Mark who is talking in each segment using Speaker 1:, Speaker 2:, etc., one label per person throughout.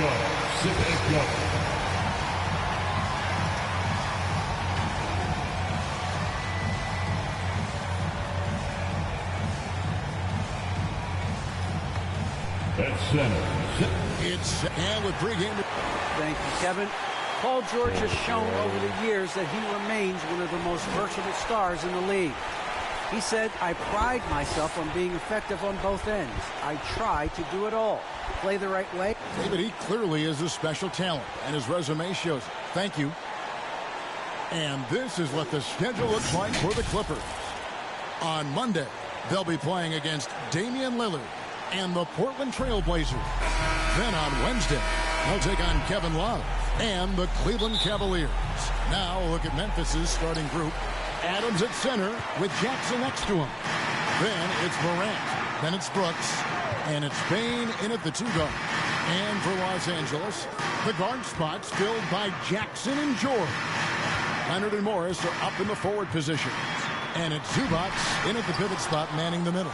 Speaker 1: go. Sip and go. At center.
Speaker 2: It's and with pregame.
Speaker 3: Thank you, Kevin. Paul George has shown over the years that he remains one of the most versatile stars in the league. He said, I pride myself on being effective on both ends. I try to do it all. Play the right way.
Speaker 2: David, he clearly is a special talent, and his resume shows it. Thank you. And this is what the schedule looks like for the Clippers. On Monday, they'll be playing against Damian Lillard and the Portland Trail Blazers. Then on Wednesday, they'll take on Kevin Love and the Cleveland Cavaliers. Now we'll look at Memphis's starting group. Adams at center with Jackson next to him. Then it's Morant. Then it's Brooks. And it's Bane in at the two guard. And for Los Angeles, the guard spots filled by Jackson and George. Leonard and Morris are up in the forward position. And it's Zubac in at the pivot spot manning the middle.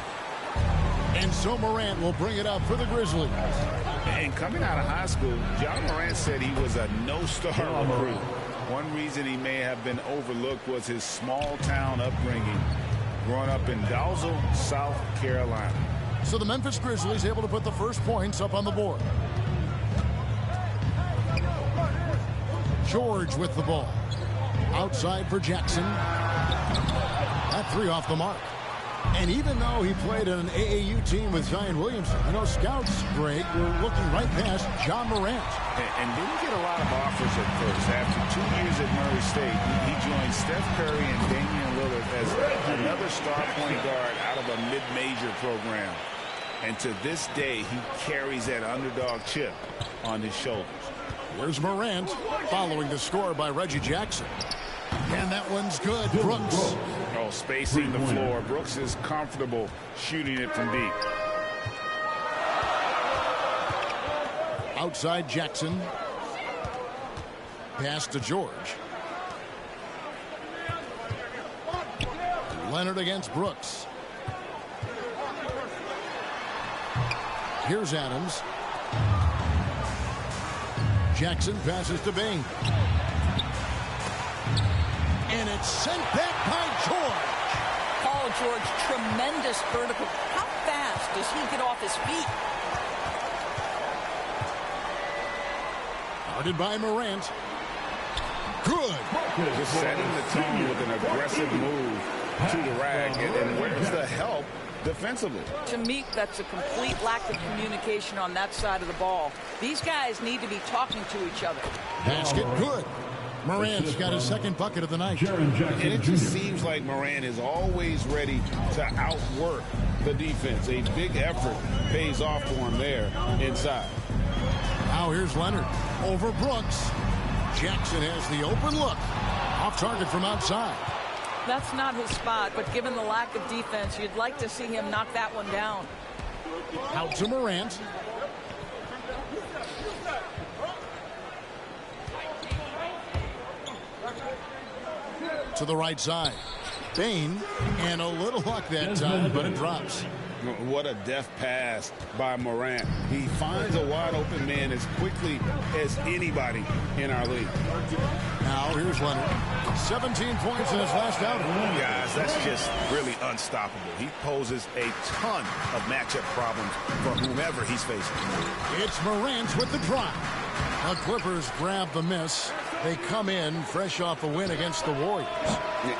Speaker 2: And so Morant will bring it up for the Grizzlies.
Speaker 4: And coming out of high school, John Morant said he was a no-star recruit. One reason he may have been overlooked was his small-town upbringing, growing up in Dalzell, South Carolina.
Speaker 2: So the Memphis Grizzlies able to put the first points up on the board. George with the ball. Outside for Jackson. That three off the mark. And even though he played on an AAU team with Zion Williamson, you know, scouts, Greg, were looking right past John Morant.
Speaker 4: And didn't get a lot of offers at first. After 2 years at Murray State, he joined Steph Curry and Damian Lillard as another star point guard out of a mid-major program. And to this day, he carries that underdog chip on his shoulders.
Speaker 2: Here's Morant following the score by Reggie Jackson. And that one's good. Brooks.
Speaker 4: Oh, spacing the floor. Brooks is comfortable shooting it from deep.
Speaker 2: Outside Jackson. Pass to George. Leonard against Brooks. Here's Adams. Jackson passes to Bane. And it's sent back by George.
Speaker 5: Paul George, tremendous vertical. How fast does he get off his feet?
Speaker 2: Guarded by Morant. Good.
Speaker 4: Just setting the tone with an aggressive move to the rack. And where's the help defensively?
Speaker 5: To me, that's a complete lack of communication on that side of the ball. These guys need to be talking to each other.
Speaker 2: Basket good. Morant's got his second bucket of the night.
Speaker 4: And it just seems like Morant is always ready to outwork the defense. A big effort pays off for him there inside.
Speaker 2: Now here's Leonard over Brooks. Jackson has the open look. Off target from outside.
Speaker 5: That's not his spot, but given the lack of defense, you'd like to see him knock that one down.
Speaker 2: Out to Morant. To the right side. Bane, and a little luck that time, but it drops.
Speaker 4: What a deft pass by Morant. He finds a wide open man as quickly as anybody in our league.
Speaker 2: Now here's Leonard. 17 points in his last outing.
Speaker 4: Guys, that's just really unstoppable. He poses a ton of matchup problems for whomever he's facing.
Speaker 2: It's Morant with the drive. The Clippers grab the miss. They come in fresh off a win against the Warriors.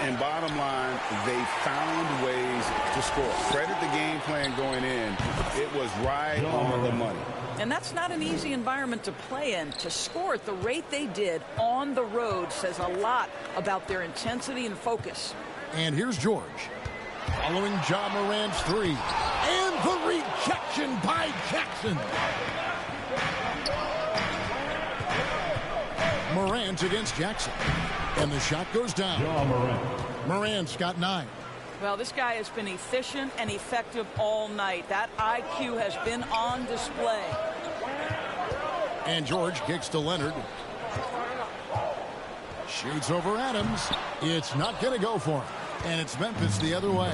Speaker 4: And bottom line, they found ways to score. Credit the game plan going in. It was right on the money.
Speaker 5: And that's not an easy environment to play in. To score at the rate they did on the road says a lot about their intensity and focus.
Speaker 2: And here's George. Following John Morant's three. And the rejection by Jackson. Morant against Jackson. And the shot goes down. Morant's got 9.
Speaker 5: Well, this guy has been efficient and effective all night. That IQ has been on display.
Speaker 2: And George kicks to Leonard. Shoots over Adams. It's not going to go for him. And it's Memphis the other way.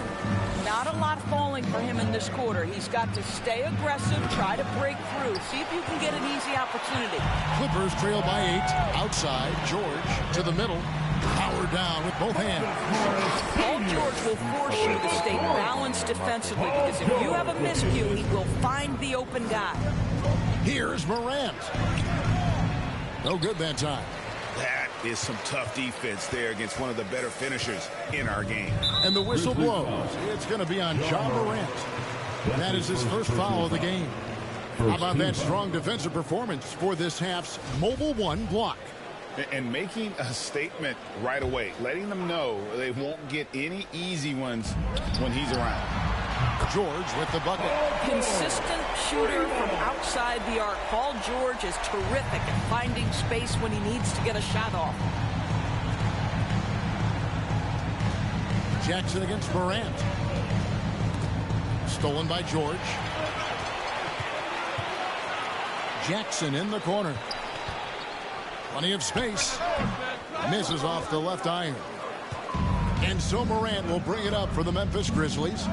Speaker 5: Not a lot falling for him in this quarter. He's got to stay aggressive, try to break through, see if you can get an easy opportunity.
Speaker 2: Clippers trail by 8. Outside, George to the middle. Power down with both hands.
Speaker 5: Paul George will force you to stay balanced defensively because if you have a miscue, he will find the open guy.
Speaker 2: Here's Morant. No good that time.
Speaker 4: That is some tough defense there against one of the better finishers in our game.
Speaker 2: And the whistle blows. It's going to be on John Morant. That is his first foul of the game. How about that strong defensive performance for this half's Mobile One block?
Speaker 4: And making a statement right away, letting them know they won't get any easy ones when he's around.
Speaker 2: George with the bucket.
Speaker 5: Consistent shooter from outside the arc. Paul George is terrific at finding space when he needs to get a shot off.
Speaker 2: Jackson against Morant. Stolen by George. Jackson in the corner. Plenty of space. Misses off the left iron. And so Morant will bring it up for the Memphis Grizzlies.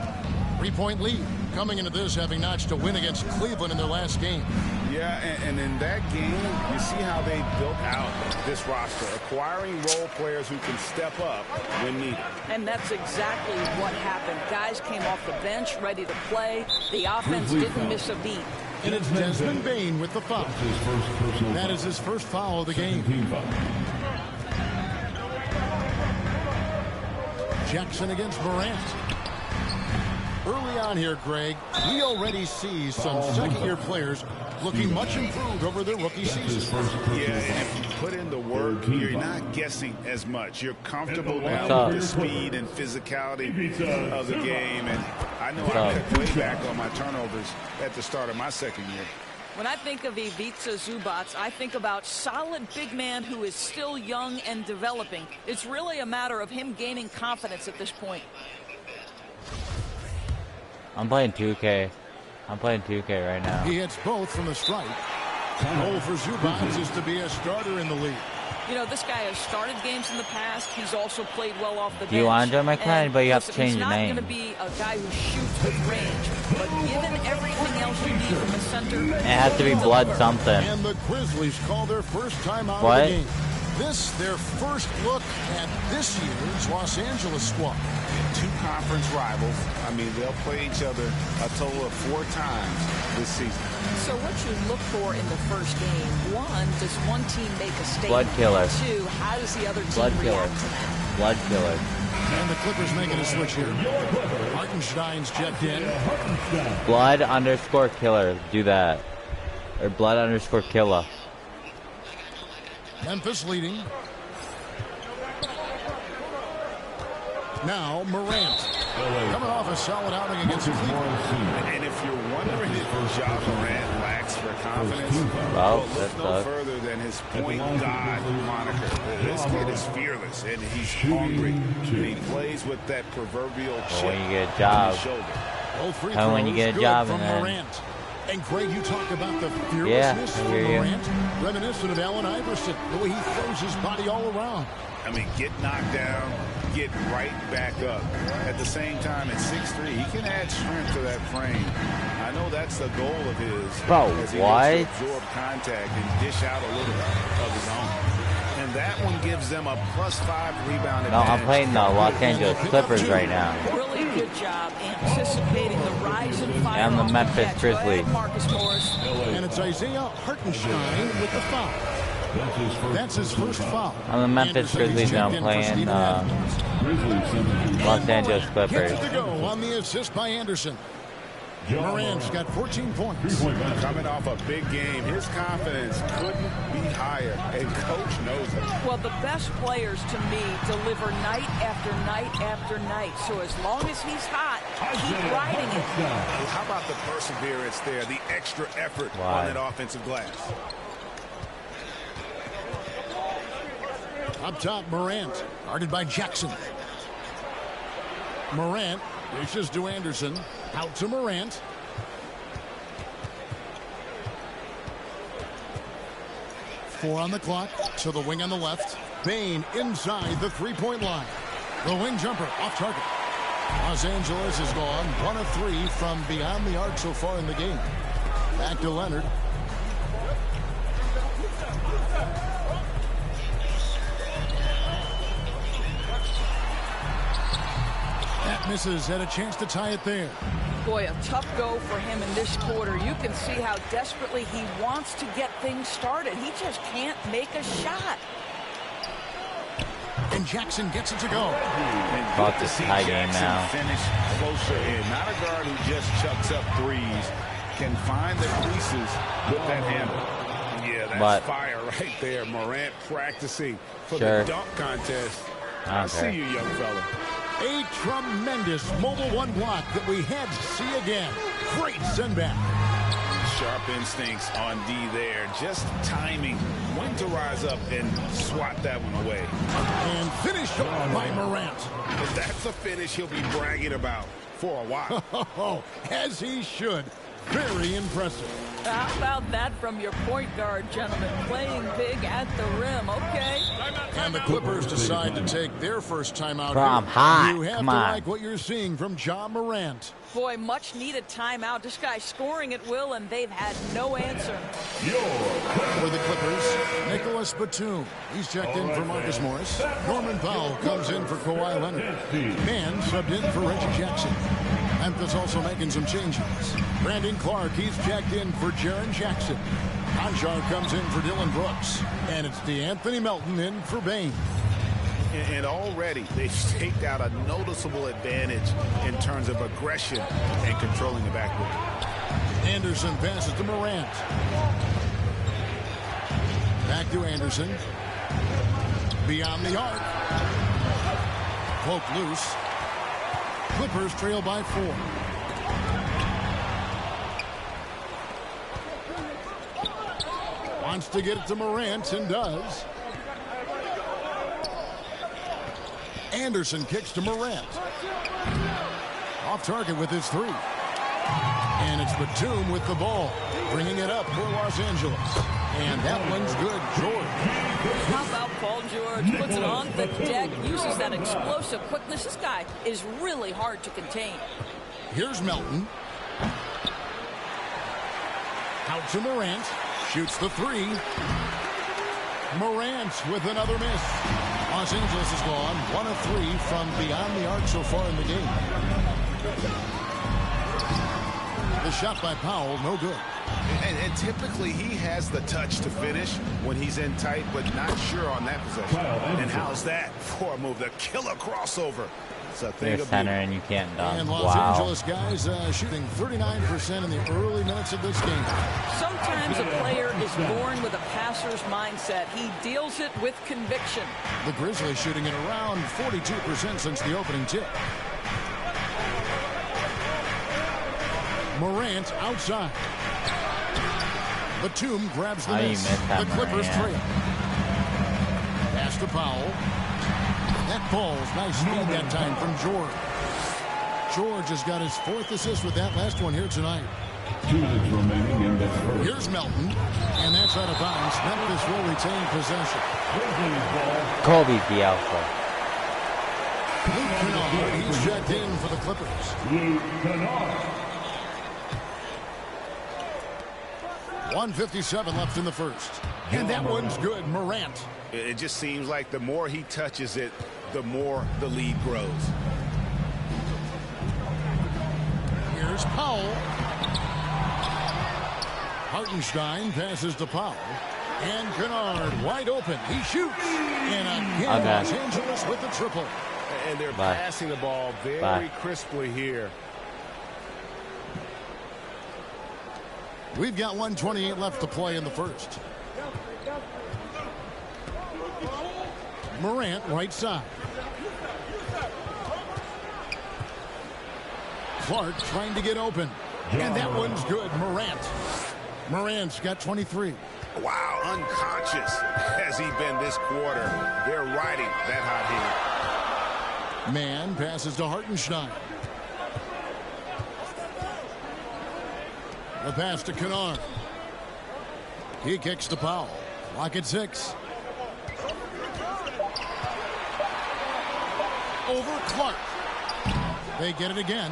Speaker 2: 3-point lead. Coming into this having notched a win against Cleveland in their last game.
Speaker 4: Yeah, and in that game, you see how they built out this roster, acquiring role players who can step up when needed.
Speaker 5: And that's exactly what happened. Guys came off the bench ready to play. The offense didn't miss a beat.
Speaker 2: And it's Desmond Bane with the foul. That is his first foul of the game. Jackson against Morant. Early on here, Greg, we already see some second-year players looking much improved over their rookie season.
Speaker 4: Yeah, and if you put in the work, you're not guessing as much. You're comfortable now with the speed and physicality of the game. And I know I cut way back on my turnovers at the start of my second year.
Speaker 5: When I think of Ivica Zubac, I think about solid big man who is still young and developing. It's really a matter of him gaining confidence at this point.
Speaker 6: I'm playing 2K. I'm playing 2K right now.
Speaker 2: He hits both from the stripe. Goal for Zubac is to be a starter in the league.
Speaker 5: You know, this guy has started games in the past. He's also played well off the bench.
Speaker 6: Do you want to join my clan? But you have to change your name.
Speaker 5: He's not going to be a guy who shoots with range, but given everything else you need from the center,
Speaker 6: it has to be blood something.
Speaker 2: And the Grizzlies call their first time out
Speaker 6: what?
Speaker 2: of the game. This, their first look at this year's Los Angeles squad.
Speaker 4: Two conference rivals. I mean, they'll play each other a total of 4 times this season.
Speaker 5: So what you look for in the first game, one, does one team make a statement?
Speaker 6: Blood killer.
Speaker 5: 2, how does the other team
Speaker 6: Blood killer.
Speaker 5: react to that?
Speaker 6: Blood killer.
Speaker 2: And the Clippers making a switch here. Hartenstein's checked in.
Speaker 6: Blood underscore killer. Do that. Or blood underscore killer.
Speaker 2: Memphis leading. Now Morant. Coming off a solid outing against Cleveland.
Speaker 4: And if you're wondering if Ja Morant lacks for confidence,
Speaker 6: well,
Speaker 4: look no further than his point guard moniker. This kid is fearless and he's hungry. And he plays with that proverbial chip
Speaker 6: when you get a job.
Speaker 4: on his shoulder.
Speaker 6: And when you get a job
Speaker 2: from
Speaker 6: and
Speaker 2: Morant. And Greg, you talk about the fearlessness of Morant, reminiscent of Allen Iverson, the way he throws his body all around.
Speaker 4: I mean, get knocked down, get right back up. At the same time, at 6'3", he can add strength to that frame. I know that's the goal of his.
Speaker 6: Bro,
Speaker 4: as he
Speaker 6: what?
Speaker 4: looks to absorb contact and dish out a little of his own. And that one gives them a +5 rebound advantage.
Speaker 6: No, I'm playing the Los Angeles Clippers right now.
Speaker 5: Really good job anticipating the rise and fire.
Speaker 6: I'm the Memphis Grizzlies.
Speaker 5: Marcus Morris.
Speaker 2: And it's Isaiah Hartenstein with the foul. That's his first foul.
Speaker 6: I'm the Memphis Grizzlies and I'm playing Los Angeles Clippers.
Speaker 2: Gets to go on the assist by Anderson. Morant's got 14 points.
Speaker 4: Coming off a big game, his confidence couldn't be higher, and coach knows it.
Speaker 5: Well, the best players to me deliver night after night after night. So as long as he's hot, keep riding it.
Speaker 4: How about the perseverance there, the extra effort on that offensive glass?
Speaker 2: Up top, Morant, guarded by Jackson. Morant reaches to Anderson. Out to Morant. Four on the clock. To the wing on the left. Bane inside the three-point line. The wing jumper off target. Los Angeles has gone 1 of 3 from beyond the arc so far in the game. Back to Leonard. That misses. Had a chance to tie it there.
Speaker 5: Boy, a tough go for him in this quarter. You can see how desperately he wants to get things started. He just can't make a shot.
Speaker 2: And Jackson gets it to go.
Speaker 6: About this high game now.
Speaker 4: Finish closer in. Not a guard who just chucks up threes. Can find the creases with that handle. Yeah, that's fire right there. Morant practicing for the dunk contest. I see you, young fella.
Speaker 2: A tremendous mobile one block that we had to see again. Great send back.
Speaker 4: Sharp instincts on D there. Just timing when to rise up and swat that one away.
Speaker 2: And finished off by Morant.
Speaker 4: But that's a finish he'll be bragging about for a while.
Speaker 2: As he should. Very impressive.
Speaker 5: How about that from your point guard, gentlemen? Playing big at the rim, okay?
Speaker 2: And the Clippers decide to take their first timeout.
Speaker 6: I'm hot.
Speaker 2: You have
Speaker 6: Come
Speaker 2: to
Speaker 6: on.
Speaker 2: like what you're seeing from Ja Morant.
Speaker 5: Boy, much needed timeout. This guy's scoring at will, and they've had no answer.
Speaker 2: For the Clippers, Nicholas Batum. He's checked in for Marcus Morris. Norman Powell comes in for Kawhi Leonard. Man subbed in for Reggie Jackson. Memphis also making some changes. Brandon Clark, he's checked in for Jaren Jackson. Conchar comes in for Dylan Brooks. And it's DeAnthony Melton in for Bane.
Speaker 4: And already they've staked out a noticeable advantage in terms of aggression and controlling the backcourt.
Speaker 2: Anderson passes to Morant. Back to Anderson. Beyond the arc. Poke loose. Clippers trail by 4. Wants to get it to Morant and does. Anderson kicks to Morant. Off target with his 3. And it's Batum with the ball. Bringing it up for Los Angeles. And that one's good. George.
Speaker 5: How about Paul George? Puts it on the deck, uses that explosive quickness. This guy is really hard to contain.
Speaker 2: Here's Melton. Out to Morant. Shoots the 3. Morant with another miss. Los Angeles has gone 1 of 3 from beyond the arc so far in the game. The shot by Powell, no good.
Speaker 4: And typically he has the touch to finish when he's in tight, but not sure on that possession. And how's that for a move? The killer crossover. It's a thing
Speaker 6: You're
Speaker 4: of
Speaker 6: center and you can't dunk.
Speaker 2: And Los Angeles guys shooting 39% in the early minutes of this game.
Speaker 5: Sometimes a player is born with a passer's mindset. He deals it with conviction.
Speaker 2: The Grizzlies shooting at around 42% since the opening tip. Morant outside. Batum grabs the miss. The Clippers trail. Pass to Powell. That ball's nice speed that time from George. George has got his 4th assist with that last one here tonight.
Speaker 1: 2 minutes remaining in the first.
Speaker 2: Here's Melton, and that's out of bounds. Memphis will retain possession.
Speaker 6: Kobe's the alpha.
Speaker 2: Luke Kennard, he's checked in for the Clippers.
Speaker 1: Luke Kennard.
Speaker 2: 1:57 left in the first. And that one's good. Morant.
Speaker 4: It just seems like the more he touches it, the more the lead grows.
Speaker 2: Here's Powell. Hartenstein passes to Powell. And Kennard wide open. He shoots. And again, Los Angeles with the triple.
Speaker 4: And they're passing the ball very crisply here.
Speaker 2: We've got 1:28 left to play in the first. Morant right side. Clark trying to get open. And that one's good. Morant's got 23.
Speaker 4: Wow, unconscious has he been this quarter. They're riding that hot heat.
Speaker 2: Man passes to Hartenstein. The pass to Kennard. He kicks to Powell. Lock at 6. over Clark. They get it again.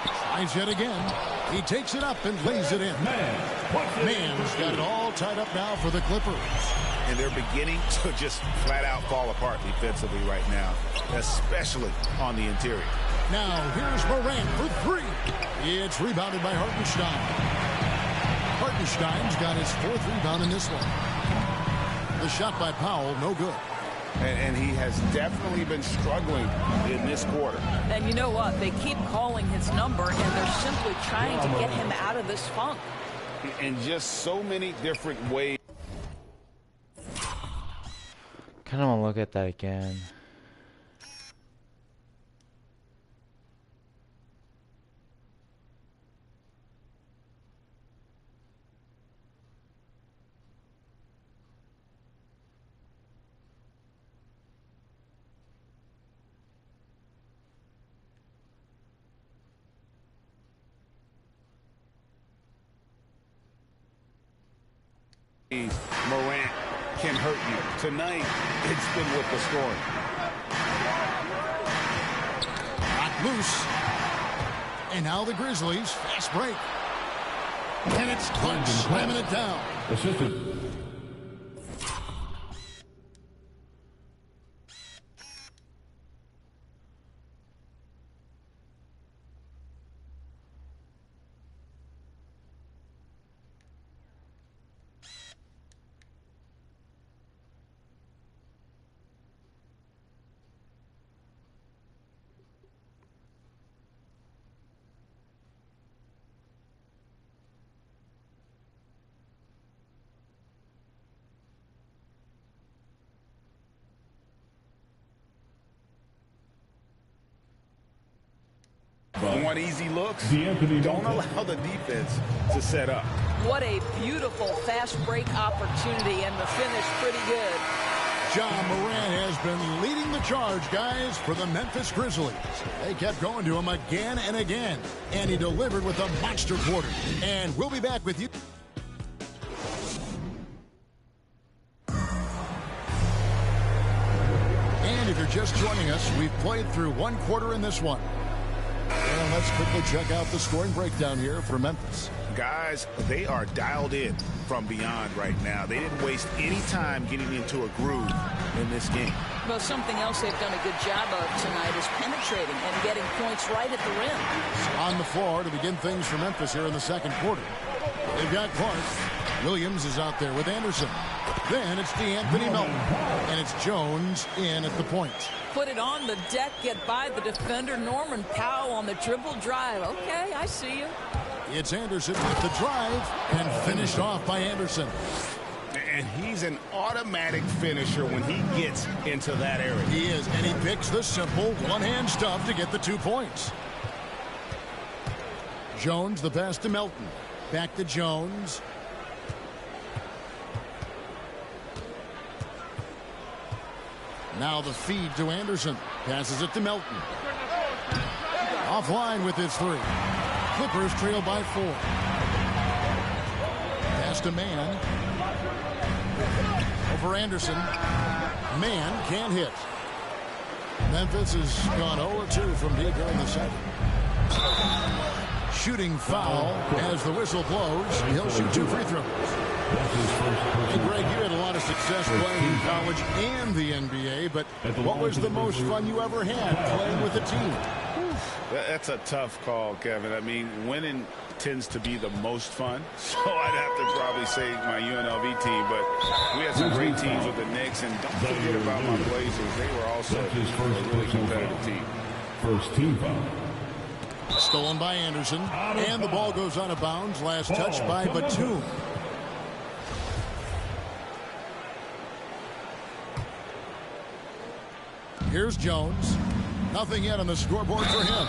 Speaker 2: Tries yet again. He takes it up and lays it in. Man's got it all tied up now for the Clippers.
Speaker 4: And they're beginning to just flat out fall apart defensively right now, especially on the interior.
Speaker 2: Now here's Morant for three. It's rebounded by Hartenstein. Hartenstein's got his fourth rebound in this one. The shot by Powell, no good.
Speaker 4: And he has definitely been struggling in this quarter.
Speaker 5: And you know what? They keep calling his number, and they're simply trying to get him out of this funk.
Speaker 4: In just so many different ways.
Speaker 6: Kind of want to look at that again.
Speaker 4: Morant can hurt you. Tonight, it's been with the scoring.
Speaker 2: Knocked loose. And now the Grizzlies. Fast break. And it's Clark slamming it down.
Speaker 1: Assistant.
Speaker 4: Want easy looks?
Speaker 1: Don't
Speaker 4: allow the defense to set up.
Speaker 5: What a beautiful fast break opportunity, and the finish pretty good.
Speaker 2: John Morant has been leading the charge, guys, for the Memphis Grizzlies. They kept going to him again and again, and he delivered with a monster quarter. And we'll be back with you. And if you're just joining us, we've played through one quarter in this one. And let's quickly check out the scoring breakdown here for Memphis.
Speaker 4: Guys, they are dialed in from beyond right now. They didn't waste any time getting into a groove in this game.
Speaker 5: Well, something else they've done a good job of tonight is penetrating and getting points right at the rim.
Speaker 2: On the floor to begin things for Memphis here in the second quarter. They've got Clark. Williams is out there with Anderson. Then it's DeAnthony Melton. And it's Jones in at the point.
Speaker 5: Put it on the deck, get by the defender. Norman Powell on the dribble drive. Okay, I see you.
Speaker 2: It's Anderson with the drive and finished off by Anderson.
Speaker 4: And he's an automatic finisher when he gets into that area.
Speaker 2: He is, and he picks the simple one-hand stuff to get the 2 points. Jones, the pass to Melton. Back to Jones. Now the feed to Anderson. Passes it to Melton. Offline with his three. Clippers trail by 4. Pass to Mann. Over Anderson. Mann can't hit. Memphis has gone 0-2 from deep here in the second. Shooting foul as the whistle blows. He'll shoot 2 free throws. Hey, Greg, you had a lot of success playing in college and the NBA, but what was the most fun you ever had playing with a team?
Speaker 4: That's a tough call, Kevin. I mean, winning tends to be the most fun, so I'd have to probably say my UNLV team, but we had some great teams with the Knicks, and don't forget about my Blazers. They were also a really competitive team.
Speaker 1: First team foul.
Speaker 2: Stolen by Anderson, and the ball goes out of bounds. Last touch by Batum. Here's Jones. Nothing yet on the scoreboard for him.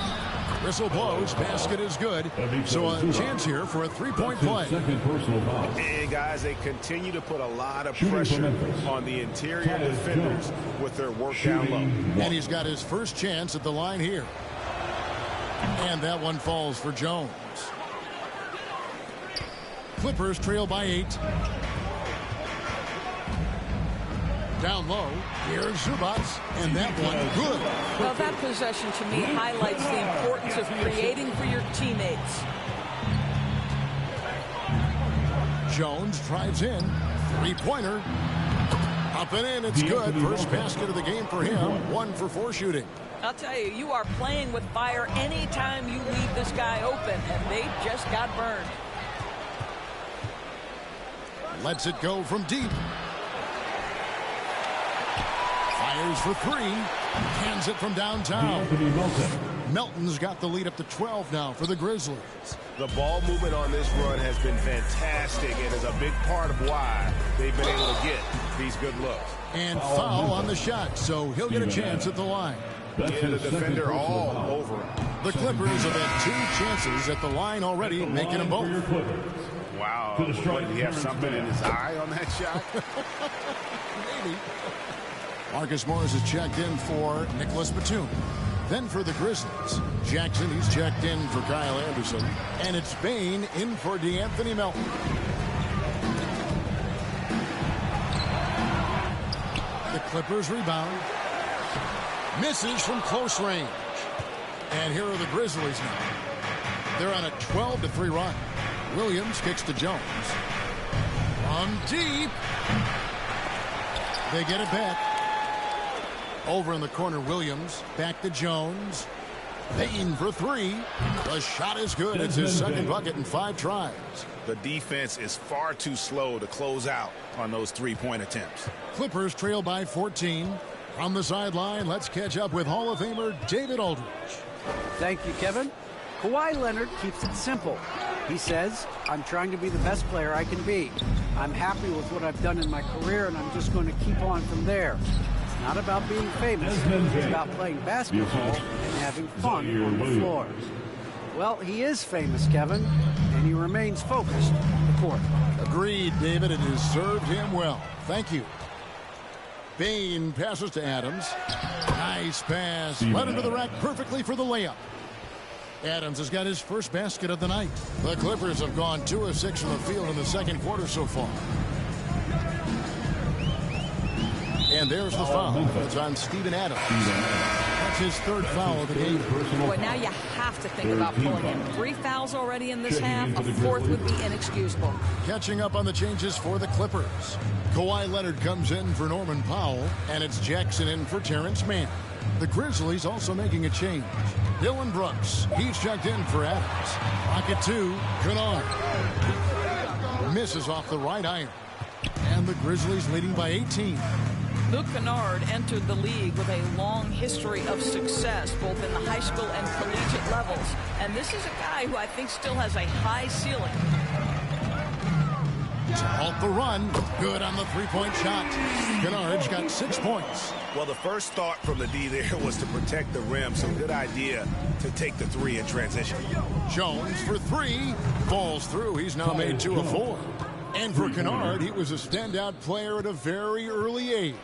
Speaker 2: Whistle blows. Basket is good. So a chance here for a three-point play.
Speaker 1: Second personal foul.
Speaker 4: And guys, they continue to put a lot of pressure on the interior defenders with their work down low.
Speaker 2: And he's got his first chance at the line here. And that one falls for Jones. Clippers trail by 8. Down low, here's Zubats, and that one good.
Speaker 5: Well, that possession to me highlights the importance of creating for your teammates.
Speaker 2: Jones drives in, three-pointer. Up and in, it's good. First basket of the game for him. 1 for 4 shooting.
Speaker 5: I'll tell you, you are playing with fire anytime you leave this guy open, and they just got burned.
Speaker 2: Lets it go from deep. Fires for 3. Hands it from downtown. Melton's got the lead up to 12 now for the Grizzlies.
Speaker 4: The ball movement on this run has been fantastic and is a big part of why they've been able to get these good looks.
Speaker 2: And foul on the shot, so he'll get a chance at the line.
Speaker 4: Yeah, the defender all over him.
Speaker 2: The Clippers have had 2 chances at the line already, making them both.
Speaker 4: Wow. What, did he have something in his eye on that shot?
Speaker 2: Maybe. Marcus Morris is checked in for Nicholas Batum. Then for the Grizzlies, Jackson, he's checked in for Kyle Anderson. And it's Bain in for DeAnthony Melton. The Clippers rebound. Misses from close range. And here are the Grizzlies now. They're on a 12-3 run. Williams kicks to Jones. From deep. They get it back. Over in the corner, Williams. Back to Jones. Bain for 3. The shot is good. It's his second bucket in 5 tries.
Speaker 4: The defense is far too slow to close out on those 3-point attempts.
Speaker 2: Clippers trail by 14. From the sideline, let's catch up with Hall of Famer David Aldridge.
Speaker 3: Thank you, Kevin. Kawhi Leonard keeps it simple. He says, I'm trying to be the best player I can be. I'm happy with what I've done in my career, and I'm just going to keep on from there. It's not about being famous. It's about playing basketball and having fun on the floor. Well, he is famous, Kevin, and he remains focused on the court.
Speaker 2: Agreed, David. It has served him well. Thank you. Bain passes to Adams. Nice pass. Led into the rack perfectly for the layup. Adams has got his first basket of the night. The Clippers have gone 2 of 6 from the field in the second quarter so far. And there's the foul. It's on Steven Adams. That's his 3rd foul of the game.
Speaker 5: Boy, now you have to think about pulling him. 3 fouls already in this half. A 4th would be inexcusable.
Speaker 2: Catching up on the changes for the Clippers. Kawhi Leonard comes in for Norman Powell, and it's Jackson in for Terrence Mann. The Grizzlies also making a change. Dylan Brooks, he's checked in for Adams. Pocket 2, Kennard. Misses off the right iron. And the Grizzlies leading by 18.
Speaker 5: Luke Kennard entered the league with a long history of success, both in the high school and collegiate levels. And this is a guy who I think still has a high ceiling.
Speaker 2: To halt the run. Good on the 3-point shot. Kennard's got 6 points.
Speaker 4: Well, the first thought from the D there was to protect the rim, so good idea to take the 3 in transition.
Speaker 2: Jones for 3. Falls through. He's now made 2 of 4. And for Kennard, he was a standout player at a very early age.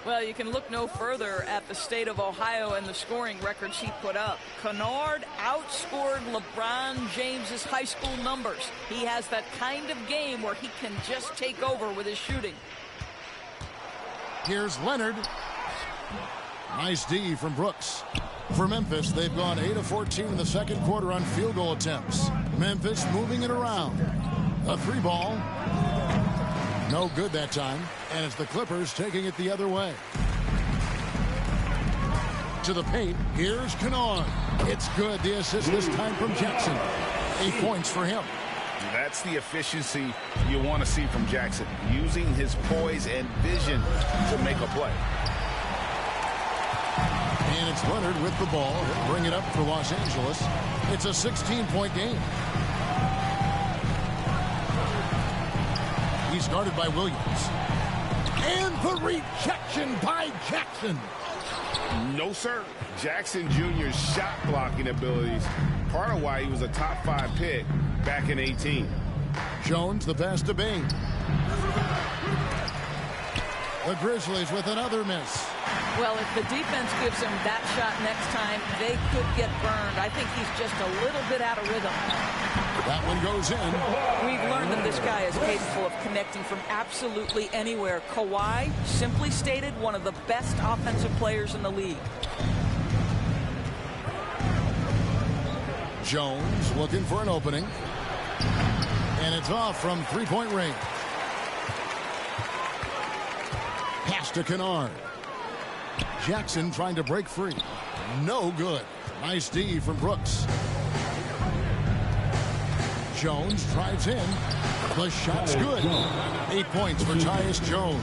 Speaker 5: Well, you can look no further at the state of Ohio and the scoring records he put up. Kennard outscored LeBron James's high school numbers. He has that kind of game where he can just take over with his shooting.
Speaker 2: Here's Leonard. Nice D from Brooks. For Memphis, they've gone 8 of 14 in the second quarter on field goal attempts. Memphis moving it around. A 3-ball. No good that time. And it's the Clippers taking it the other way. To the paint. Here's Kennard. It's good. The assist this time from Jackson. 8 points for him.
Speaker 4: That's the efficiency you want to see from Jackson. Using his poise and vision to make a play.
Speaker 2: And it's Leonard with the ball. He'll bring it up for Los Angeles. It's a 16-point game. He's guarded by Williams. And the rejection by Jackson.
Speaker 4: No, sir. Jackson Jr.'s shot blocking abilities, part of why he was a top 5 pick back in 18.
Speaker 2: Jones, the pass to Bain. The Grizzlies with another miss.
Speaker 5: Well, if the defense gives him that shot next time, they could get burned. I think he's just a little bit out of rhythm.
Speaker 2: That one goes in.
Speaker 5: We've learned that this guy is capable of connecting from absolutely anywhere. Kawhi, simply stated, one of the best offensive players in the league.
Speaker 2: Jones looking for an opening. And it's off from three-point range. Pass to Kennard. Jackson trying to break free. No good. Nice D from Brooks. Jones drives in. The shot's good. 8 points for Tyus Jones.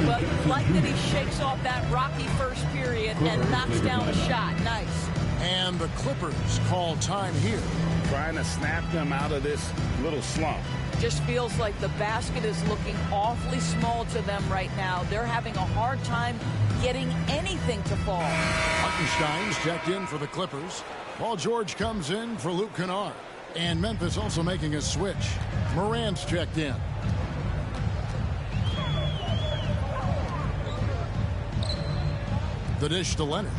Speaker 5: But like that he shakes off that rocky first period and knocks down a shot. Nice.
Speaker 2: And the Clippers call time here.
Speaker 4: Trying to snap them out of this little slump.
Speaker 5: Just feels like the basket is looking awfully small to them right now. They're having a hard time getting anything to fall.
Speaker 2: Hartenstein's checked in for the Clippers. Paul George comes in for Luke Kennard. And Memphis also making a switch. Morant's checked in. The dish to Leonard.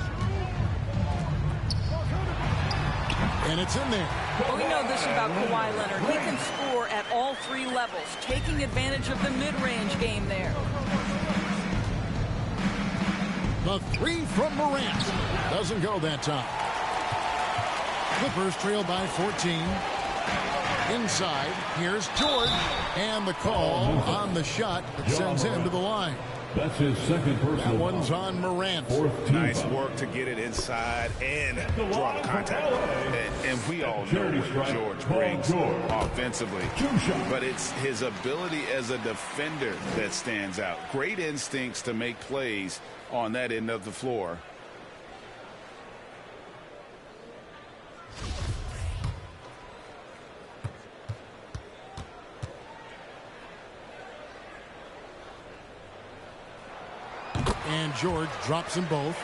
Speaker 2: And it's in there.
Speaker 5: Well, we know this about Kawhi Leonard. He can score at all three levels, taking advantage of the mid-range game there.
Speaker 2: The three from Morant. Doesn't go that time. Clippers trail by 14. Inside, here's George. And the call on the shot that sends him to the line.
Speaker 1: That's his second personal.
Speaker 2: That one's on Morant.
Speaker 4: Nice work to get it inside and draw the contact. And we all know what George brings offensively. But it's his ability as a defender that stands out. Great instincts to make plays on that end of the floor.
Speaker 2: And George drops them both.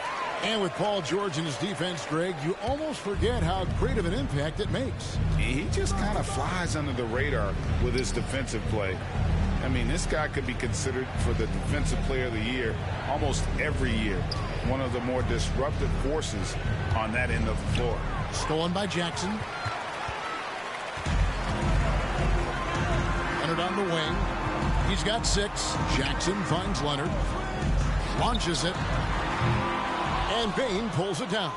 Speaker 2: And with Paul George in his defense, Greg, you almost forget how great of an impact it makes.
Speaker 4: He just kind of flies under the radar with his defensive play. I mean, this guy could be considered for the Defensive Player of the Year almost every year. One of the more disruptive forces on that end of the floor.
Speaker 2: Stolen by Jackson. Leonard on the wing. He's got 6. Jackson finds Leonard. Launches it. And Bain pulls it down.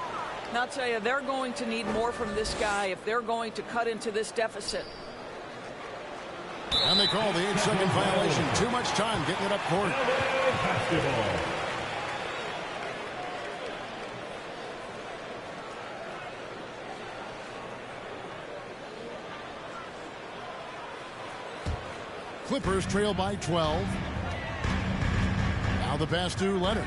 Speaker 5: And I'll tell you, they're going to need more from this guy if they're going to cut into this deficit.
Speaker 2: And they call the 8-second violation. Too much time getting it up court.
Speaker 1: Basketball.
Speaker 2: Clippers trail by 12. Now the pass to Leonard.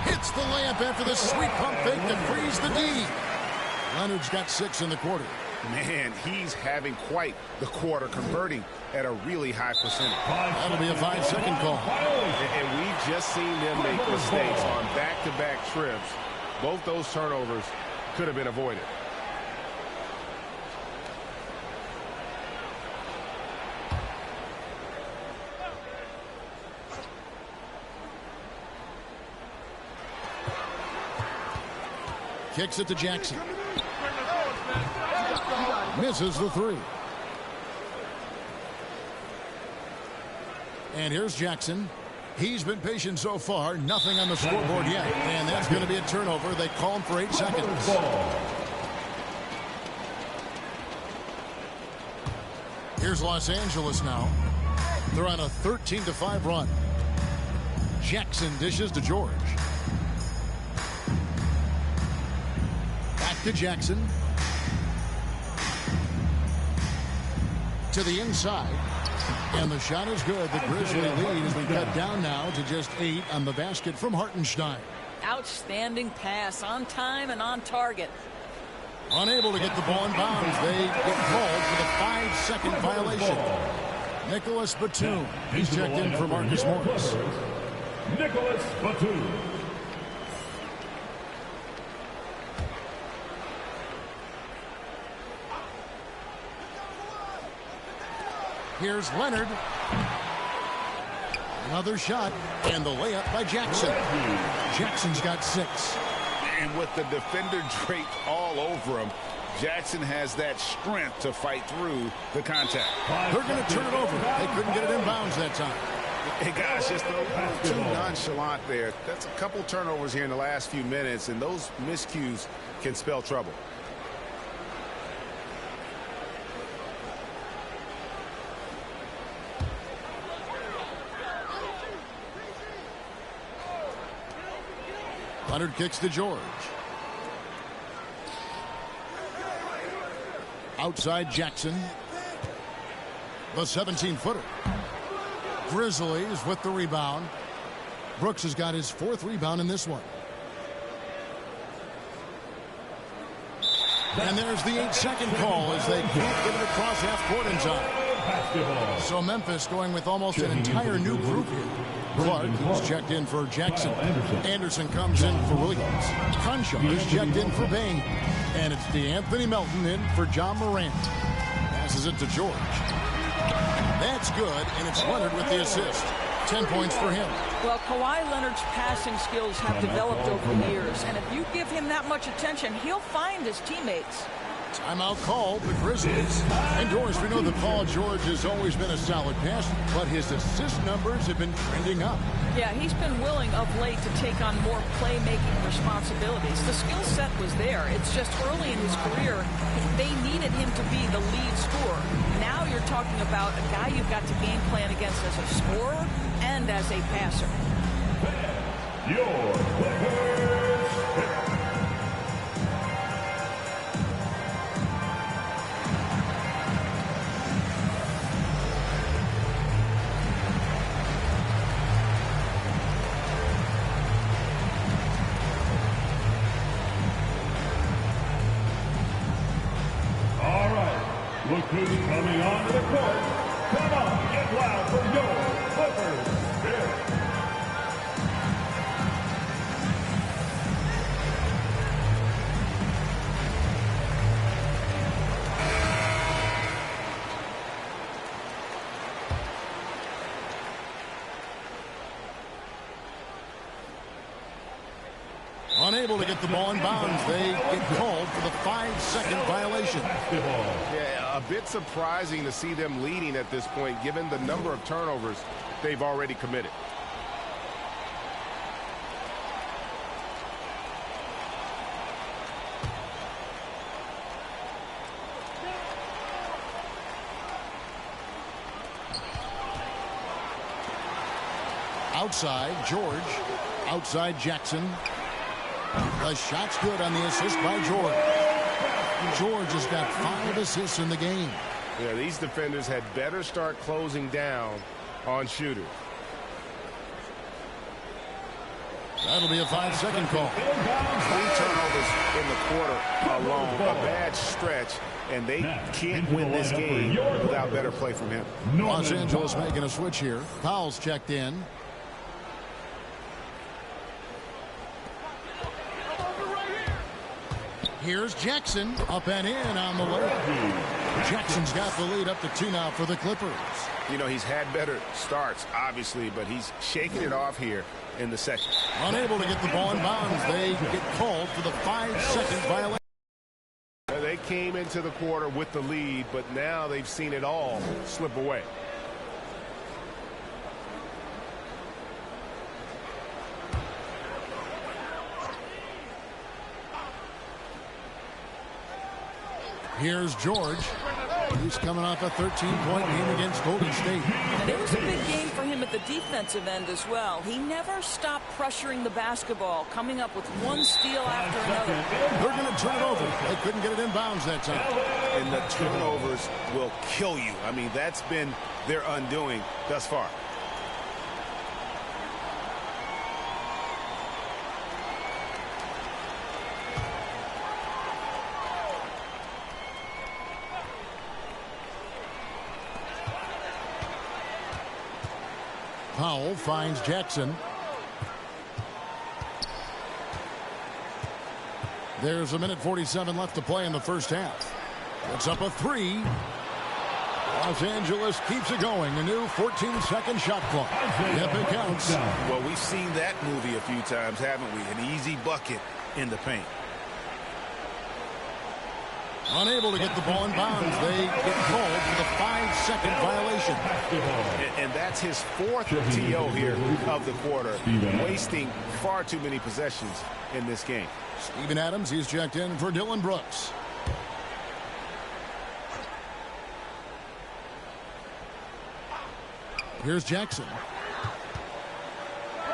Speaker 2: Hits the layup after the sweet pump fake to freeze the D. Leonard's got 6 in the quarter.
Speaker 4: Man, he's having quite the quarter, converting at a really high percentage.
Speaker 2: That'll be a 5-second call.
Speaker 4: And we've just seen them make mistakes on back-to-back trips. Both those turnovers could have been avoided.
Speaker 2: Kicks it to Jackson. Misses the 3. And here's Jackson. He's been patient so far. Nothing on the scoreboard yet. And that's going to be a turnover. They call him for 8 seconds. Here's Los Angeles now. They're on a 13-5 run. Jackson dishes to George. Back to Jackson. To the inside. And the shot is good. The Grizzly lead has been cut down now to just 8 on the basket from Hartenstein.
Speaker 5: Outstanding pass, on time and on target.
Speaker 2: Unable to get the ball in bounds. They get called for the 5-second violation. Nicholas Batum. He's checked in for Marcus Morris.
Speaker 1: Nicholas Batum.
Speaker 2: Here's Leonard. Another shot, and the layup by Jackson. Jackson's got 6.
Speaker 4: And with the defender draped all over him, Jackson has that strength to fight through the contact.
Speaker 2: They're going to turn it over. They couldn't get it in bounds that time.
Speaker 4: Hey, guys, just a little too nonchalant there. That's a couple turnovers here in the last few minutes, and those miscues can spell trouble.
Speaker 2: Leonard kicks to George. Outside Jackson. The 17-footer. Grizzlies with the rebound. Brooks has got his 4th rebound in this one. And there's the 8-second call as they can't get it across half court in time. So Memphis going with almost an entire new group here. Clark, who's checked in for Jackson. Anderson comes in for Williams. Crenshaw is checked in for Bain. And it's DeAnthony Melton in for John Morant. Passes it to George. That's good, and it's Leonard with the assist. 10 points for him.
Speaker 5: Well, Kawhi Leonard's passing skills have developed over the years, and if you give him that much attention, he'll find his teammates.
Speaker 2: Timeout called the Grizzlies. And Doris, we know that Paul George has always been a solid passer, but his assist numbers have been trending up.
Speaker 5: Yeah, he's been willing of late to take on more playmaking responsibilities. The skill set was there. It's just early in his career, they needed him to be the lead scorer. Now you're talking about a guy you've got to game plan against as a scorer and as a passer.
Speaker 1: Your players pick. Look who's coming onto the court. Come on, get loud for your Clippers.
Speaker 2: Unable to get the ball in bounds. They get called for the 5-second violation.
Speaker 7: Yeah, a bit surprising to see them leading at this point, given the number of turnovers they've already committed.
Speaker 2: Outside, George. Outside, Jackson. The shot's good on the assist by George. George has got 5 assists in the game.
Speaker 7: Yeah, these defenders had better start closing down on shooters.
Speaker 2: That'll be a 5-second call.
Speaker 7: 3 turnovers in the quarter alone. A bad stretch, and they can't win this game without better play from him.
Speaker 2: Los Angeles making a switch here. Powell's checked in. Here's Jackson up and in on the way. Jackson's got the lead up to 2 now for the Clippers.
Speaker 7: You know, he's had better starts, obviously, but he's shaking it off here in the second.
Speaker 2: Unable to get the ball in bounds. They get called for the 5-second violation.
Speaker 7: They came into the quarter with the lead, but now they've seen it all slip away.
Speaker 2: Here's George. He's coming off a 13-point game against Golden State.
Speaker 5: And it was a big game for him at the defensive end as well. He never stopped pressuring the basketball, coming up with one steal after another.
Speaker 2: They're going to turn it over. They couldn't get it in bounds that time.
Speaker 4: And the turnovers will kill you. I mean, that's been their undoing thus far.
Speaker 2: Powell finds Jackson. There's 1:47 left to play in the first half. It's up a 3. Los Angeles keeps it going. A new 14-second shot clock. Yep, it counts.
Speaker 4: Well, we've seen that movie a few times, haven't we? An easy bucket in the paint.
Speaker 2: Unable to get the ball in bounds. They get called for the 5-second violation.
Speaker 7: And that's his fourth TO here of the quarter, wasting far too many possessions in this game.
Speaker 2: Steven Adams, he's checked in for Dylan Brooks. Here's Jackson.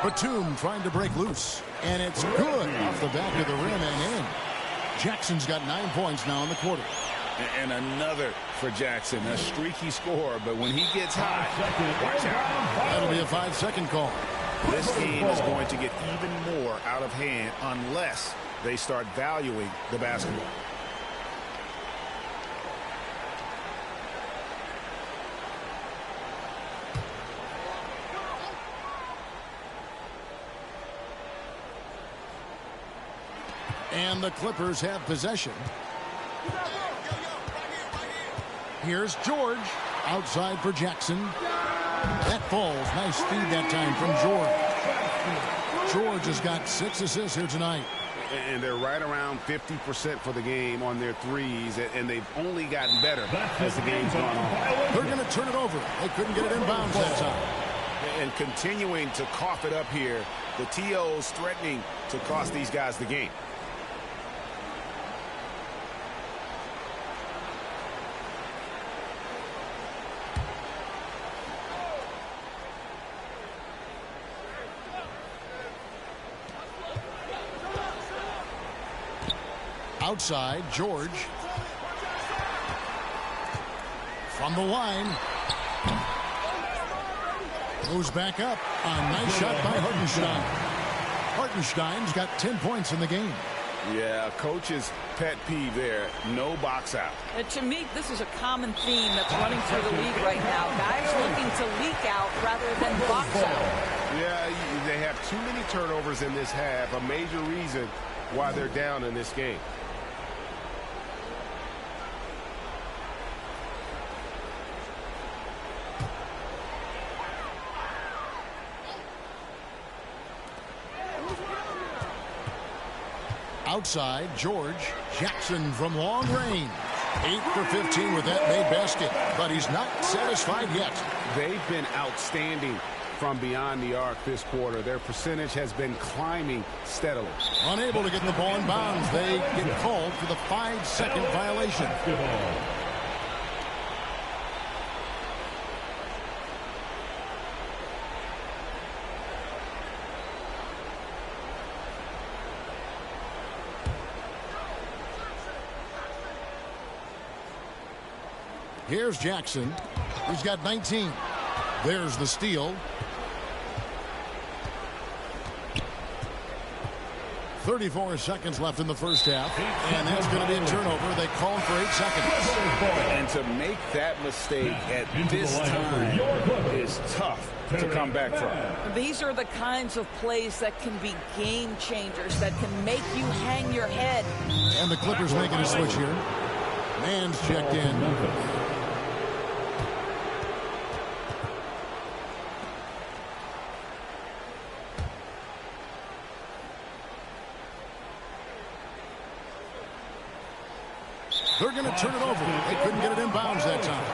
Speaker 2: Batum trying to break loose. And it's good off the back of the rim and in. Jackson's got 9 points now in the quarter.
Speaker 4: And another for Jackson. A streaky score, but when he gets hot, watch out.
Speaker 2: That'll be a 5-second call.
Speaker 7: This game is going to get even more out of hand unless they start valuing the basketball.
Speaker 2: And the Clippers have possession. Here's George. Outside for Jackson. That falls. Nice feed that time from George. George has got 6 assists here tonight.
Speaker 7: And they're right around 50% for the game on their threes, and they've only gotten better as the game's gone on.
Speaker 2: They're going to turn it over. They couldn't get it in bounds that time.
Speaker 7: And continuing to cough it up here, the TOs threatening to cost these guys the game.
Speaker 2: Outside, George. From the line. Goes back up. A nice shot by Hartenstein. Hartenstein's got 10 points in the game.
Speaker 4: Yeah, coach's pet peeve there. No box out.
Speaker 5: And to me, this is a common theme that's running through the league right now. Guys looking to leak out rather than box out.
Speaker 7: Yeah, they have too many turnovers in this half. A major reason why they're down in this game.
Speaker 2: Outside, George. Jackson from long range. 8 for 15 with that made basket. But he's not satisfied yet.
Speaker 7: They've been outstanding from beyond the arc this quarter. Their percentage has been climbing steadily.
Speaker 2: Unable to get the ball in bounds. They get called for the 5-second violation. Here's Jackson. He's got 19. There's the steal. 34 seconds left in the first half. And that's going to be a turnover. They call for 8 seconds.
Speaker 4: And to make that mistake at this time is tough to come back from.
Speaker 5: These are the kinds of plays that can be game changers, that can make you hang your head.
Speaker 2: And the Clippers making a switch here. Man's checked in. They're going to turn it over. They couldn't get it in bounds that time.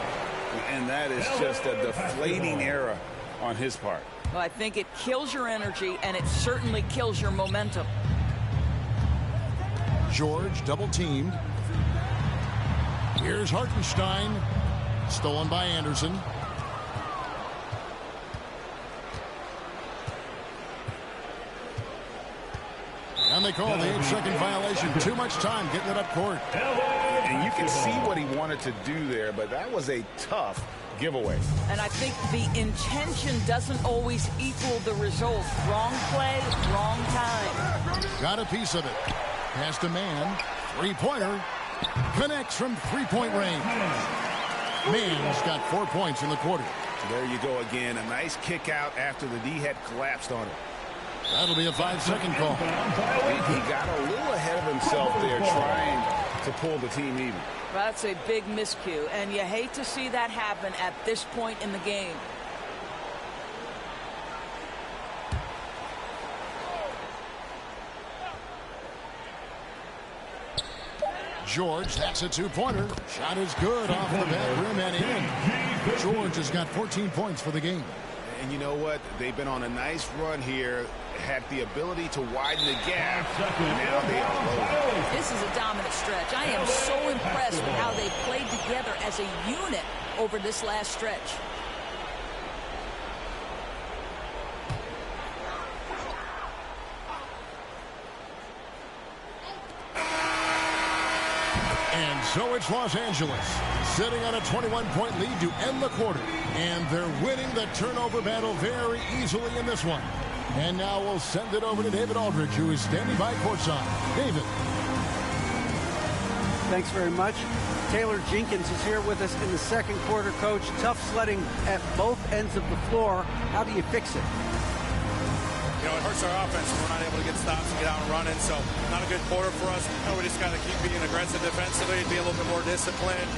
Speaker 4: And that is just a deflating error on his part.
Speaker 5: Well, I think it kills your energy, and it certainly kills your momentum.
Speaker 2: George double teamed. Here's Hartenstein. Stolen by Anderson. And they call the 8-second violation. Too much time getting it up court.
Speaker 4: And you can see what he wanted to do there, but that was a tough giveaway.
Speaker 5: And I think the intention doesn't always equal the result. Wrong play, wrong time.
Speaker 2: Got a piece of it. Pass to Man. Three-pointer. Connects from three-point range. Man's got 4 points in the quarter.
Speaker 7: There you go again. A nice kick out after the D had collapsed on it.
Speaker 2: That'll be a 5-second call.
Speaker 4: He got a little ahead of himself there trying to pull the team even.
Speaker 5: That's a big miscue, and you hate to see that happen at this point in the game.
Speaker 2: George, that's a two-pointer. Shot is good off the back rim and in. George has got 14 points for the game.
Speaker 7: And you know what? They've been on a nice run here, had the ability to widen the gap. Now they are low.
Speaker 5: This is a dominant stretch. I am so impressed with how they played together as a unit over this last stretch.
Speaker 2: And so it's Los Angeles sitting on a 21-point lead to end the quarter. And they're winning the turnover battle very easily in this one. And now we'll send it over to David Aldridge, who is standing by courtside. David.
Speaker 3: Thanks very much. Taylor Jenkins is here with us in the second quarter, Coach. Tough sledding at both ends of the floor. How do you fix it?
Speaker 8: You know, it hurts our offense when we're not able to get stops and get out and running. So not a good quarter for us. You know, we just got to keep being aggressive defensively, be a little bit more disciplined.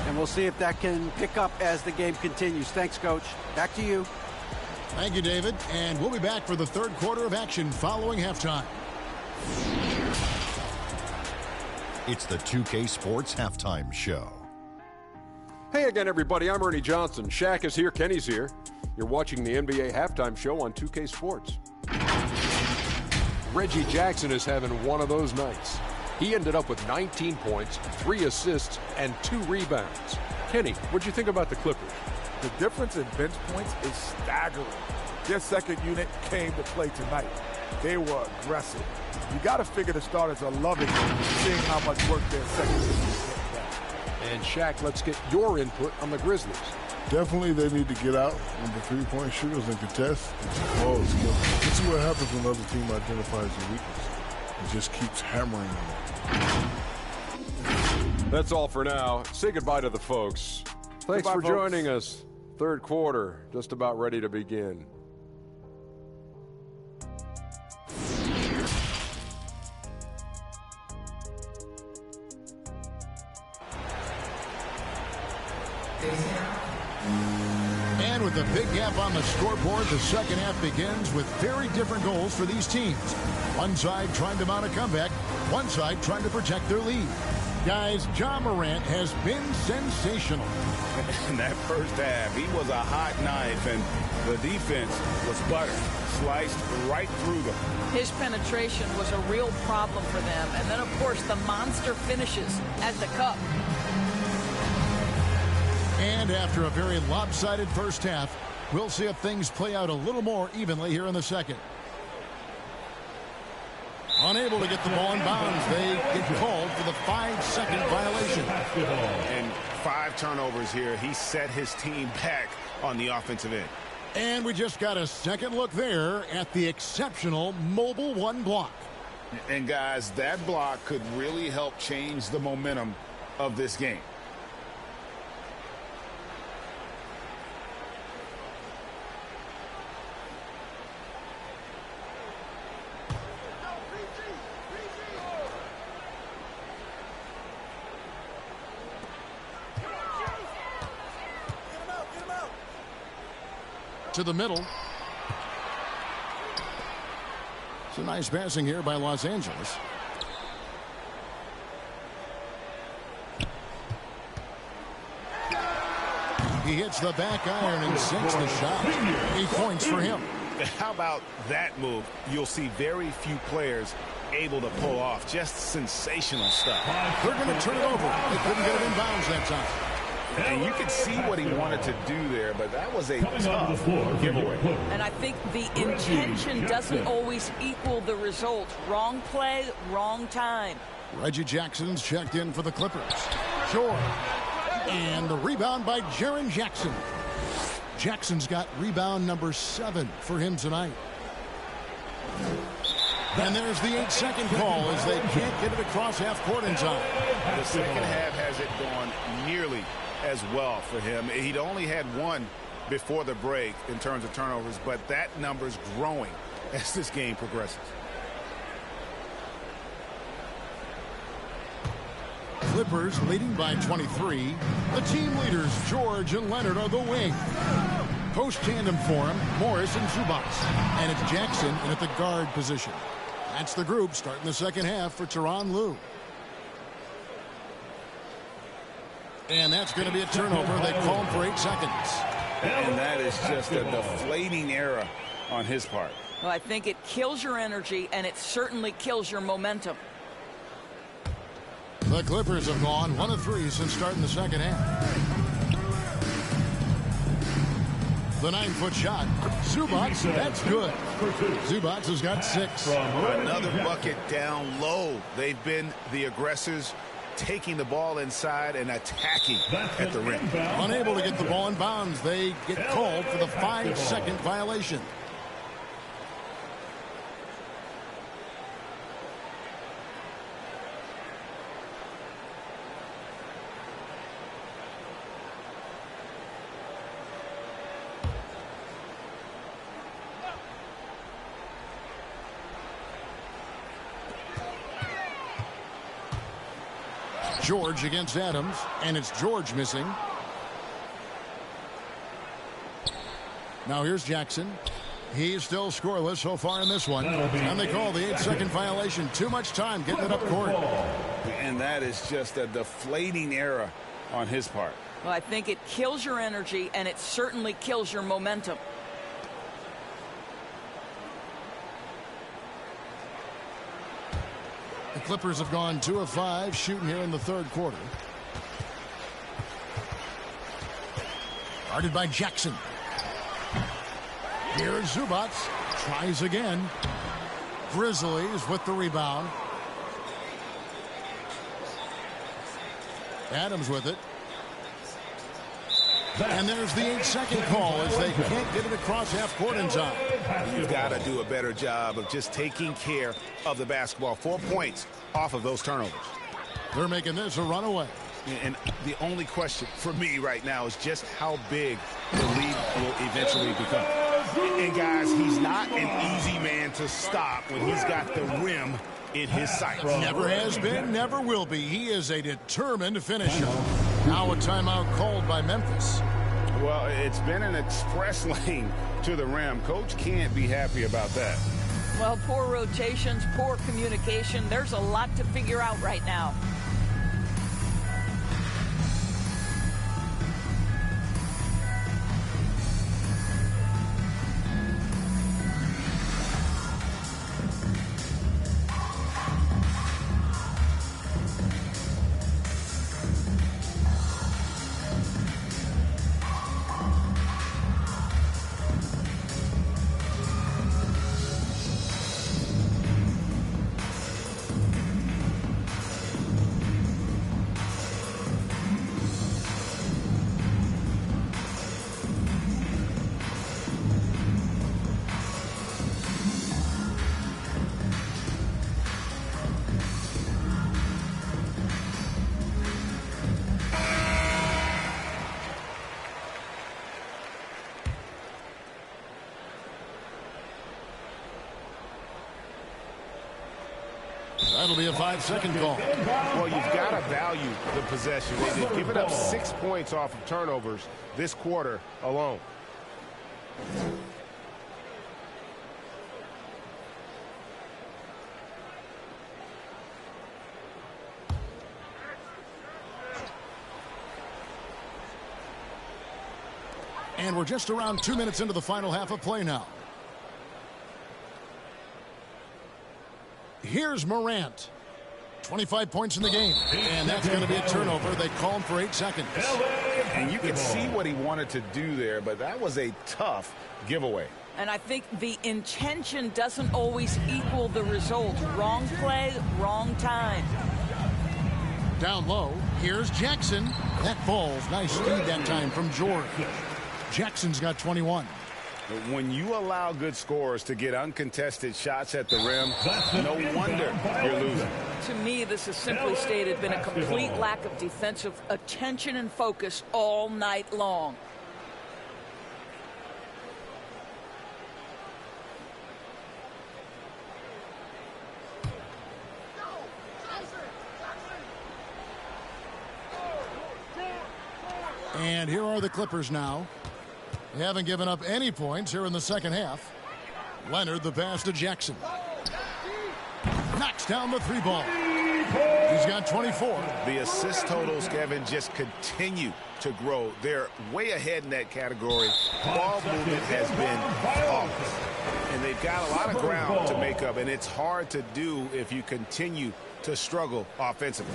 Speaker 3: And we'll see if that can pick up as the game continues. Thanks, Coach. Back to you.
Speaker 2: Thank you, David. And we'll be back for the third quarter of action following halftime.
Speaker 9: It's the 2K Sports Halftime Show.
Speaker 10: Hey again, everybody. I'm Ernie Johnson. Shaq is here. Kenny's here. You're watching the NBA Halftime Show on 2K Sports. Reggie Jackson is having one of those nights. He ended up with 19 points, 3 assists, and 2 rebounds. Kenny, what'd you think about the Clippers?
Speaker 11: The difference in bench points is staggering. Their second unit came to play tonight. They were aggressive. You got to figure the starters are loving seeing how much work their second unit is getting.
Speaker 10: And Shaq, let's get your input on the Grizzlies.
Speaker 12: Definitely they need to get out on the three-point shooters and contest. Oh, it's good. This is what happens when another team identifies a weakness. It just keeps hammering them.
Speaker 10: That's all for now. Say goodbye to the folks. Thanks
Speaker 11: Goodbye,
Speaker 10: for
Speaker 11: folks.
Speaker 10: joining us. Third quarter, just about ready to begin.
Speaker 2: And with a big gap on the scoreboard, the second half begins with very different goals for these teams. One side trying to mount a comeback, one side trying to protect their lead. Guys, Ja Morant has been sensational.
Speaker 7: In that first half, he was a hot knife, and the defense was butter, sliced right through them.
Speaker 5: His penetration was a real problem for them. And then, of course, the monster finishes at the cup.
Speaker 2: And after a very lopsided first half, we'll see if things play out a little more evenly here in the second. Unable to get the ball in bounds, they get called for the 5-second violation.
Speaker 7: And 5 turnovers here. He set his team back on the offensive end.
Speaker 2: And we just got a second look there at the exceptional Mobile 1 block.
Speaker 7: And guys, that block could really help change the momentum of this game.
Speaker 2: To the middle. It's a nice passing here by Los Angeles. He hits the back iron and sinks the shot. 8 points for him.
Speaker 7: How about that move? You'll see very few players able to pull off. Just sensational stuff.
Speaker 2: They're going to turn it over. They couldn't get it in bounds that time.
Speaker 7: And you could see what he wanted to do there, but that was a tough giveaway.
Speaker 5: And I think the intention doesn't always equal the result. Wrong play, wrong time.
Speaker 2: Reggie Jackson's checked in for the Clippers. Short. And the rebound by Jaren Jackson. Jackson's got rebound number 7 for him tonight. And there's the 8-second call as they can't get it across half court in time.
Speaker 7: The second half hasn't gone nearly as well for him. He'd only had 1 before the break in terms of turnovers, but that number's growing as this game progresses.
Speaker 2: Clippers leading by 23. The team leaders, George and Leonard, are the wing. Post tandem for him, Morris and Zubac. And it's Jackson in at the guard position. That's the group starting the second half for Tyronn Lue. And that's going to be a turnover. They call him for 8 seconds.
Speaker 7: And that is just a deflating error on his part.
Speaker 5: Well, I think it kills your energy, and it certainly kills your momentum.
Speaker 2: The Clippers have gone 1 of 3 since starting the second half. The 9-foot shot. Zubac, that's good. Zubac has got 6.
Speaker 7: Another bucket down low. They've been the aggressors, taking the ball inside and attacking at the rim.
Speaker 2: Unable to get the ball in bounds. They get called for the 5-second violation. George against Adams, and it's George missing. Now here's Jackson. He's still scoreless so far in this one. And they call the 8-second violation. Too much time getting it up court.
Speaker 7: And that is just a deflating error on his part.
Speaker 5: Well, I think it kills your energy, and it certainly kills your momentum.
Speaker 2: The Clippers have gone 2 of 5 shooting here in the third quarter. Guarded by Jackson. Here's Zubac. Tries again. Grizzlies with the rebound. Adams with it. And there's the 8-second call as they can't get it across half court in time.
Speaker 7: You've got to do a better job of just taking care of the basketball. 4 points off of those turnovers.
Speaker 2: They're making this a runaway.
Speaker 7: And the only question for me right now is just how big the lead will eventually become. And guys, he's not an easy man to stop when he's got the rim in his sights.
Speaker 2: Never has been, never will be. He is a determined finisher. Now a timeout called by Memphis.
Speaker 7: Well, it's been an express lane to the rim. Coach can't be happy about that.
Speaker 5: Well, poor rotations, poor communication. There's a lot to figure out right now.
Speaker 2: That'll be a 5-second call.
Speaker 7: Well, you've got to value the possession. They've given up 6 points off of turnovers this quarter alone.
Speaker 2: And we're just around 2 minutes into the final half of play now. Here's Morant. 25 points in the game. And that's going to be a turnover. They call him for 8 seconds.
Speaker 7: And you can see what he wanted to do there, but that was a tough giveaway.
Speaker 5: And I think the intention doesn't always equal the result. Wrong play, wrong time.
Speaker 2: Down low, here's Jackson. That falls. Nice speed that time from George. Jackson's got 21.
Speaker 7: When you allow good scorers to get uncontested shots at the rim, no wonder you're losing.
Speaker 5: To me, this has simply stated been a complete lack of defensive attention and focus all night long.
Speaker 2: And here are the Clippers now. They haven't given up any points here in the second half. Leonard, the pass to Jackson. Knocks down the three ball. He's got 24.
Speaker 7: The assist totals, Kevin, just continue to grow. They're way ahead in that category. Ball movement has been flawless. And they've got a lot of ground to make up, and it's hard to do if you continue to struggle offensively.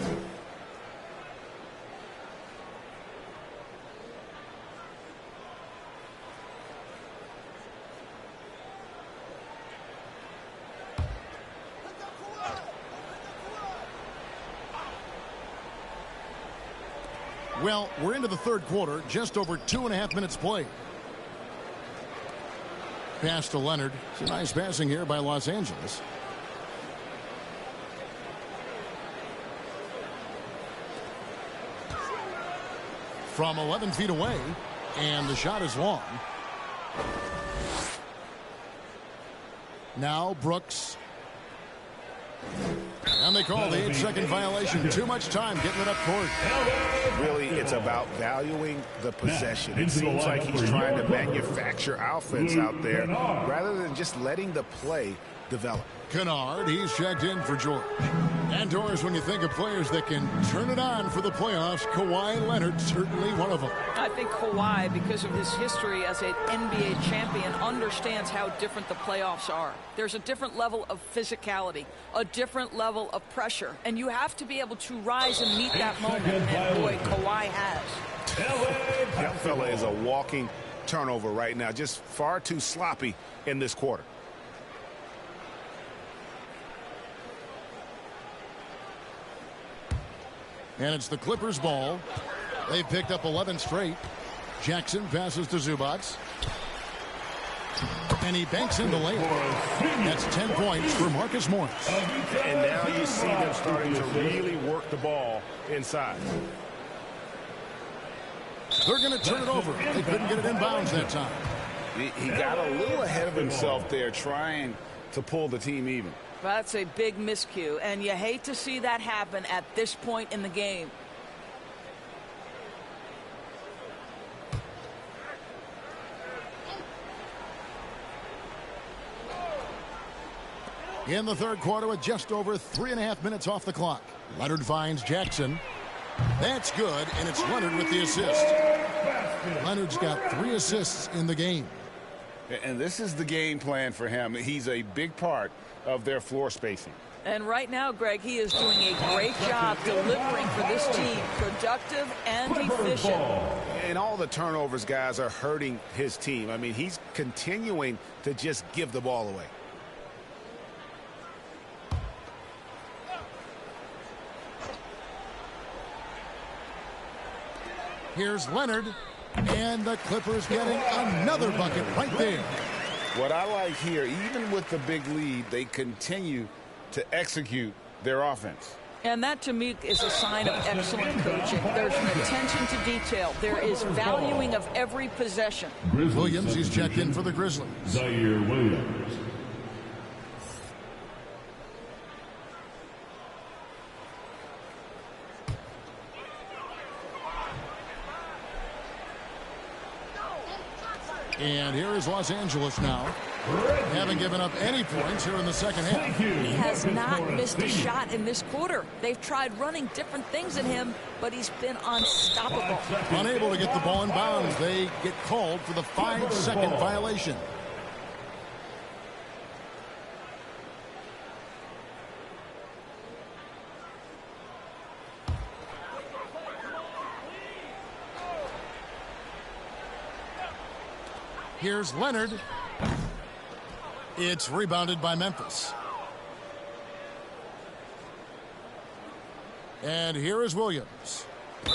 Speaker 2: Well, we're into the third quarter, just over 2.5 minutes played. Pass to Leonard. It's a nice passing here by Los Angeles. From 11 feet away, and the shot is long. Now Brooks. And they call the 8-second violation. Too much time getting it up court.
Speaker 7: Really, it's about valuing the possession. It seems like he's trying to manufacture offense out there rather than just letting the play develop.
Speaker 2: Kennard, he's checked in for George. And Doris, when you think of players that can turn it on for the playoffs, Kawhi Leonard certainly one of them.
Speaker 5: I think Kawhi, because of his history as an NBA champion, understands how different the playoffs are. There's a different level of physicality, a different level of pressure, and you have to be able to rise and meet that moment, and boy, Kawhi has.
Speaker 7: That fella is a walking turnover right now, just far too sloppy in this quarter.
Speaker 2: And it's the Clippers' ball. They've picked up 11 straight. Jackson passes to Zubac. And he banks in the layup. That's 10 points for Marcus Morris.
Speaker 7: And now you see them starting to really work the ball inside.
Speaker 2: They're going to turn it over. They couldn't get it inbounds that time.
Speaker 7: He got a little ahead of himself there, trying to pull the team even.
Speaker 5: That's a big miscue, and you hate to see that happen at this point in the game.
Speaker 2: In the third quarter with just over 3.5 minutes off the clock. Leonard finds Jackson. That's good, and it's Leonard with the assist. Leonard's got 3 assists in the game.
Speaker 7: And this is the game plan for him. He's a big part of their floor spacing.
Speaker 5: And right now, Greg, he is doing a great job delivering for this team, productive and efficient.
Speaker 7: And all the turnovers, guys, are hurting his team. I mean, he's continuing to just give the ball away.
Speaker 2: Here's Leonard, and the Clippers getting another bucket right there.
Speaker 7: What I like here, even with the big lead, they continue to execute their offense.
Speaker 5: And that, to me, is a sign of excellent coaching. There's an attention to detail. There is valuing of every possession.
Speaker 2: Williams, he's checked in for the Grizzlies.
Speaker 1: Zaire Williams.
Speaker 2: And here is Los Angeles now. Haven't given up any points here in the second half.
Speaker 5: He has not missed a shot in this quarter. They've tried running different things at him, but he's been unstoppable.
Speaker 2: Unable to get the ball in bounds. They get called for the 5-second violation. Here's Leonard. It's rebounded by Memphis. And here is Williams.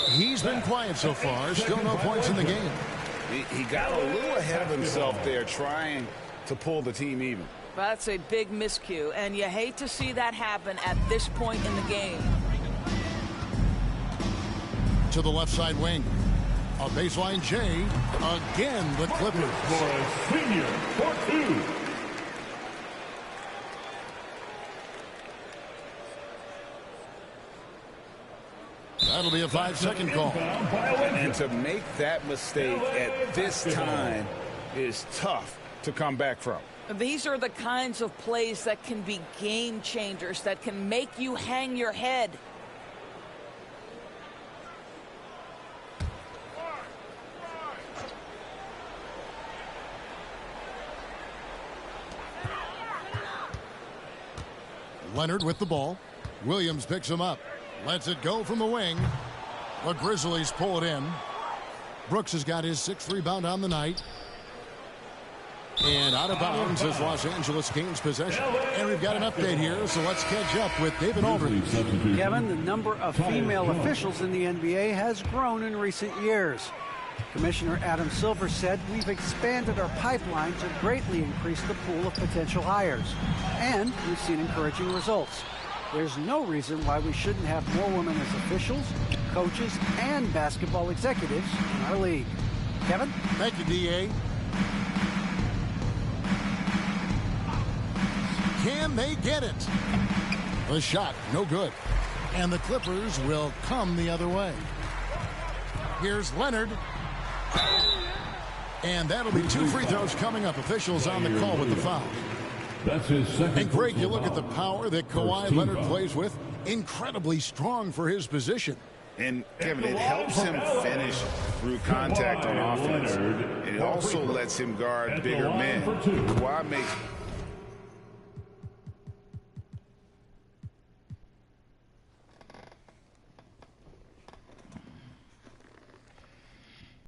Speaker 2: He's been quiet so far. Still no points in the game.
Speaker 7: He got a little ahead of himself there, trying to pull the team even.
Speaker 5: That's a big miscue, and you hate to see that happen at this point in the game.
Speaker 2: To the left side wing. A baseline J. Again, the Clippers.
Speaker 1: For senior for 2.
Speaker 2: That'll be a 5-second call.
Speaker 4: And to make that mistake at this time is tough to come back from.
Speaker 5: These are the kinds of plays that can be game changers, that can make you hang your head.
Speaker 2: Leonard with the ball. Williams picks him up. Lets it go from the wing. The Grizzlies pull it in. Brooks has got his 6th rebound on the night. And out of bounds as Los Angeles gains possession. And we've got an update here, so let's catch up with David Aldridge.
Speaker 3: Kevin, the number of female officials in the NBA has grown in recent years. Commissioner Adam Silver said, we've expanded our pipeline to greatly increase the pool of potential hires. And we've seen encouraging results. There's no reason why we shouldn't have more women as officials, coaches, and basketball executives in our league. Kevin?
Speaker 2: Thank you, D.A. Can they get it? The shot, no good. And the Clippers will come the other way. Here's Leonard. And that'll be 2 free throws coming up. Officials on the call with the foul.
Speaker 1: That's his second.
Speaker 2: And Greg, you look at the power that Kawhi Leonard plays with. Incredibly strong for his position.
Speaker 4: And, Kevin, it helps him finish through contact on offense. And it also lets him guard bigger men. Kawhi makes